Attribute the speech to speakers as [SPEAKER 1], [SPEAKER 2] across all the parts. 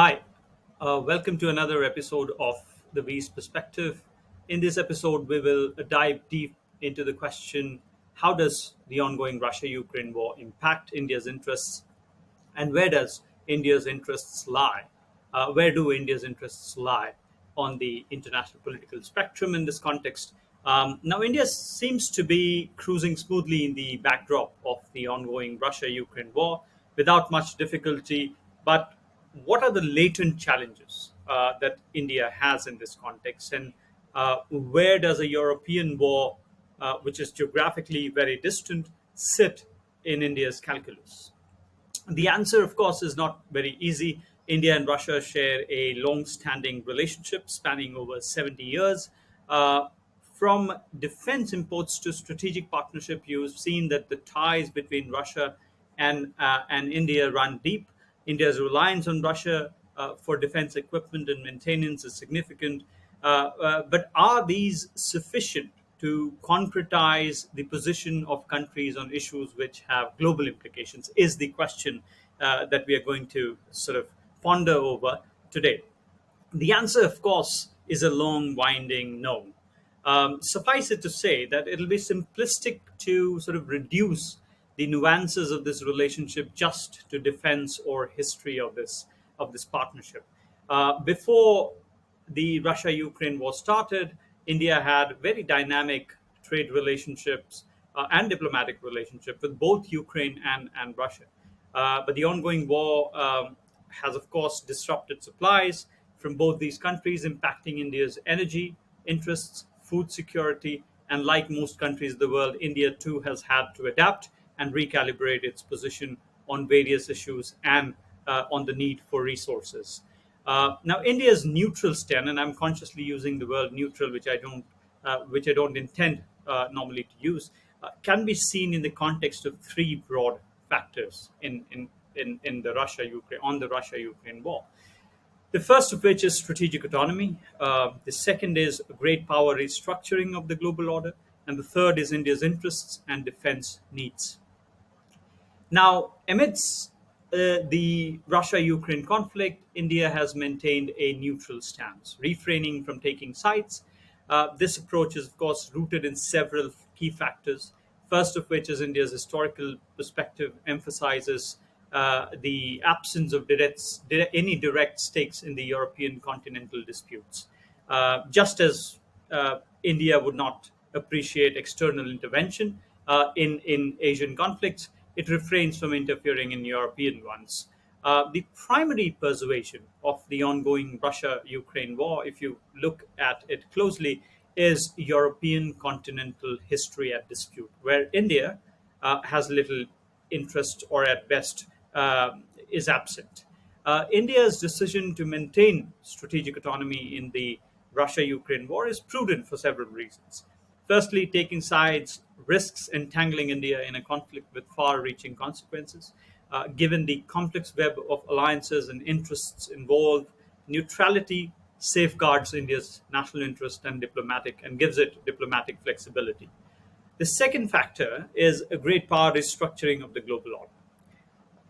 [SPEAKER 1] Hi, welcome to another episode of the V's Perspective. In this episode, we will dive deep into the question: how does the ongoing Russia Ukraine war impact India's interests, and where does India's interests lie? Where do India's interests lie on the international political spectrum in this context? Now, India seems to be cruising smoothly in the backdrop of the ongoing Russia Ukraine war without much difficulty. But what are the latent challenges that India has in this context? And where does a European war, which is geographically very distant, sit in India's calculus? The answer, of course, is not very easy. India and Russia share a long standing relationship spanning over 70 years. Uh, from defense imports to strategic partnership, you've seen that the ties between Russia and India run deep. India's reliance on Russia for defense equipment and maintenance is significant. But are these sufficient to concretize the position of countries on issues which have global implications? Is the question that we are going to sort of ponder over today. The answer, of course, is a long, winding no. Suffice it to say that it'll be simplistic to sort of reduce the nuances of this relationship just to defense or history of this partnership. Before the Russia-Ukraine war started, India had very dynamic trade relationships and diplomatic relationship with both Ukraine and Russia. But the ongoing war has, of course, disrupted supplies from both these countries, impacting India's energy interests, food security, and like most countries of the world, India too has had to adapt and recalibrate its position on various issues and on the need for resources. Now, India's neutral stand, and I'm consciously using the word neutral, which I don't intend normally to use, can be seen in the context of three broad factors in the Russia-Ukraine war. The first of which is strategic autonomy. The second is great power restructuring of the global order, and the third is India's interests and defense needs. Now, amidst the Russia Ukraine conflict, India has maintained a neutral stance, refraining from taking sides. This approach is, of course, rooted in several key factors. First of which is India's historical perspective emphasizes the absence of any direct stakes in the European continental disputes. Just as India would not appreciate external intervention in Asian conflicts, it refrains from interfering in European ones. The primary persuasion of the ongoing Russia Ukraine war, if you look at it closely, is European continental history at dispute, where India has little interest or at best is absent. India's decision to maintain strategic autonomy in the Russia Ukraine war is prudent for several reasons. Firstly, taking sides risks entangling India in a conflict with far reaching consequences. Given the complex web of alliances and interests involved, neutrality safeguards India's national interest and gives it diplomatic flexibility. The second factor is a great power restructuring of the global order.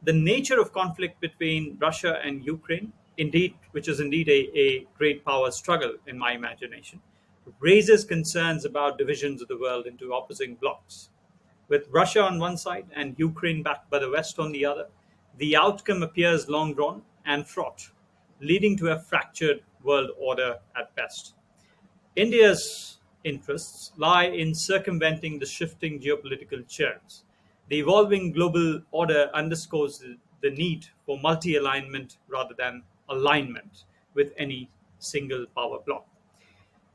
[SPEAKER 1] The nature of conflict between Russia and Ukraine, indeed, which is indeed a great power struggle in my imagination, raises concerns about divisions of the world into opposing blocs. With Russia on one side and Ukraine backed by the West on the other, the outcome appears long drawn and fraught, leading to a fractured world order at best. India's interests lie in circumventing the shifting geopolitical chairs. The evolving global order underscores the need for multi alignment rather than alignment with any single power bloc.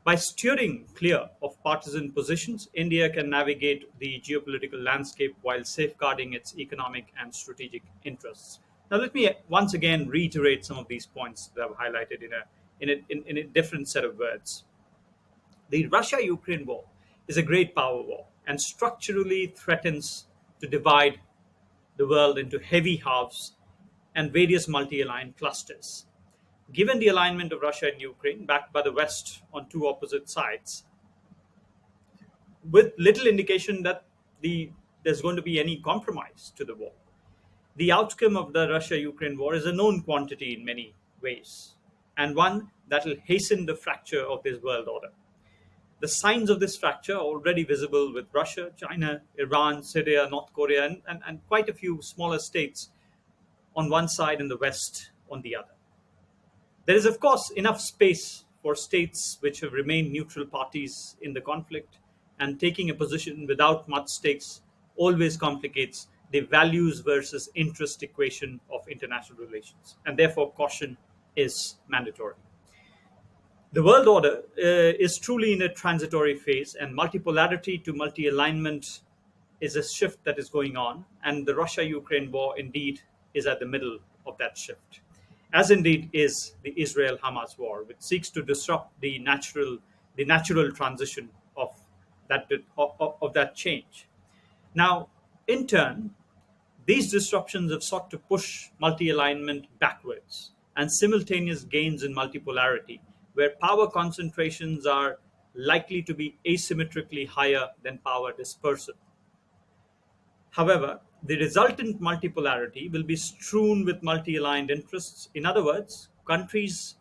[SPEAKER 1] By steering clear of partisan positions, India can navigate the geopolitical landscape while safeguarding its economic and strategic interests. Now, let me once again reiterate some of these points that I've highlighted in a different set of words. The Russia Ukraine war is a great power war and structurally threatens to divide the world into heavy halves and various multi aligned clusters. Given the alignment of Russia and Ukraine, backed by the West on two opposite sides, with little indication that there's going to be any compromise to the war. The outcome of the Russia Ukraine war is a known quantity in many ways, and one that will hasten the fracture of this world order. The signs of this fracture are already visible with Russia, China, Iran, Syria, North Korea, and quite a few smaller states on one side and the West on the other. There is, of course, enough space for states which have remained neutral parties in the conflict, and taking a position without much stakes always complicates the values versus interest equation of international relations, and therefore caution is mandatory. The world order is truly in a transitory phase, and multipolarity to multi alignment is a shift that is going on. And the Russia Ukraine war indeed is at the middle of that shift, as indeed is the Israel Hamas war, which seeks to disrupt the natural transition of that change. Now, in turn, these disruptions have sought to push multi alignment backwards and simultaneous gains in multipolarity, where power concentrations are likely to be asymmetrically higher than power dispersal. However, the resultant multipolarity will be strewn with multi aligned interests. In other words, countries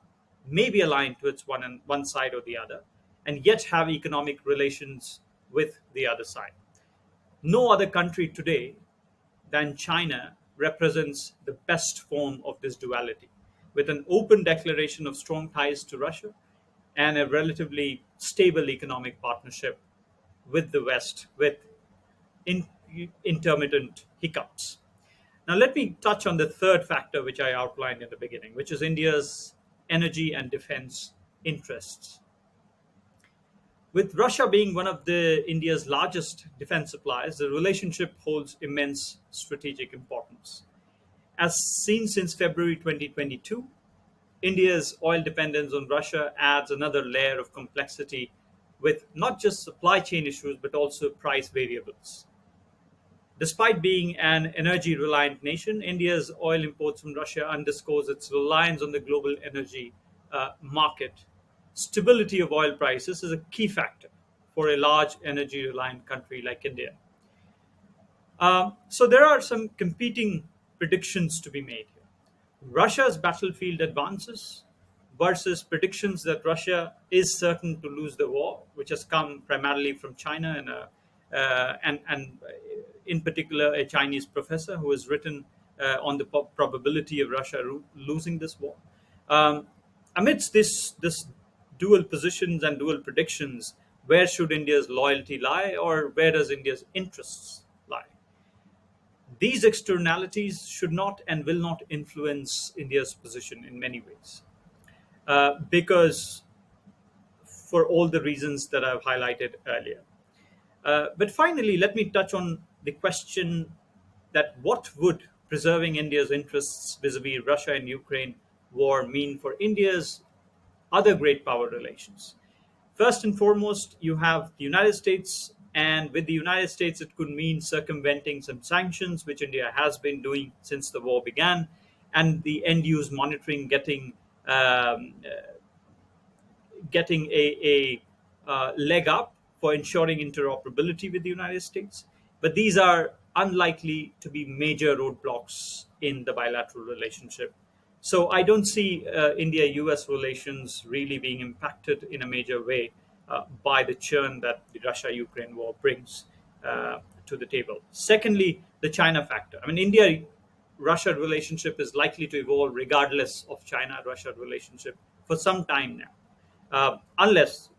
[SPEAKER 1] may be aligned towards one side or the other, and yet have economic relations with the other side. No other country today than China represents the best form of this duality, with an open declaration of strong ties to Russia and a relatively stable economic partnership with the West, with in, intermittent hiccups. Now, let me touch on the third factor which I outlined in the beginning, which is India's energy and defense interests. With Russia being one of the India's largest defense suppliers, the relationship holds immense strategic importance. As seen since February 2022, India's oil dependence on Russia adds another layer of complexity with not just supply chain issues but also price variables. Despite being an energy reliant nation, India's oil imports from Russia underscores its reliance on the global energy market. Stability of oil prices is a key factor for a large energy reliant country like India. So there are some competing predictions to be made here. Russia's battlefield advances versus predictions that Russia is certain to lose the war, which has come primarily from China and in particular a Chinese professor who has written on the probability of Russia losing this war. Um, Amidst this dual positions and dual predictions, where should India's loyalty lie, or where does India's interests lie? These externalities should not and will not influence India's position in many ways, because for all the reasons that I've highlighted earlier. But finally, let me touch on the question that what would preserving India's interests vis-a-vis Russia and Ukraine war mean for India's other great power relations? First and foremost, you have the United States, and with the United States, it could mean circumventing some sanctions, which India has been doing since the war began, and the end-use monitoring um, getting a leg up for ensuring interoperability with the United States. But these are unlikely to be major roadblocks in the bilateral relationship. So I don't see India-US relations really being impacted in a major way by the churn that the Russia-Ukraine war brings to the table. Secondly, the China factor. I mean, India-Russia relationship is likely to evolve regardless of China-Russia relationship for some time now, unless,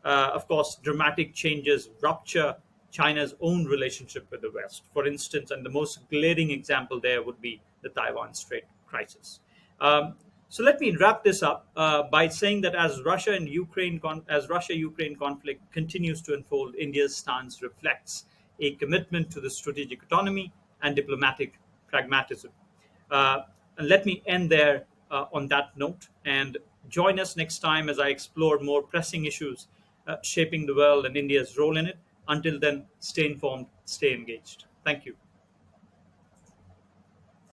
[SPEAKER 1] of course, dramatic changes rupture China's own relationship with the West. For instance, and the most glaring example there would be the Taiwan Strait crisis. So let me wrap this up by saying that as Russia-Ukraine conflict continues to unfold, India's stance reflects a commitment to the strategic autonomy and diplomatic pragmatism. And let me end there on that note, and join us next time as I explore more pressing issues shaping the world and India's role in it. Until then, stay informed, stay engaged. Thank you.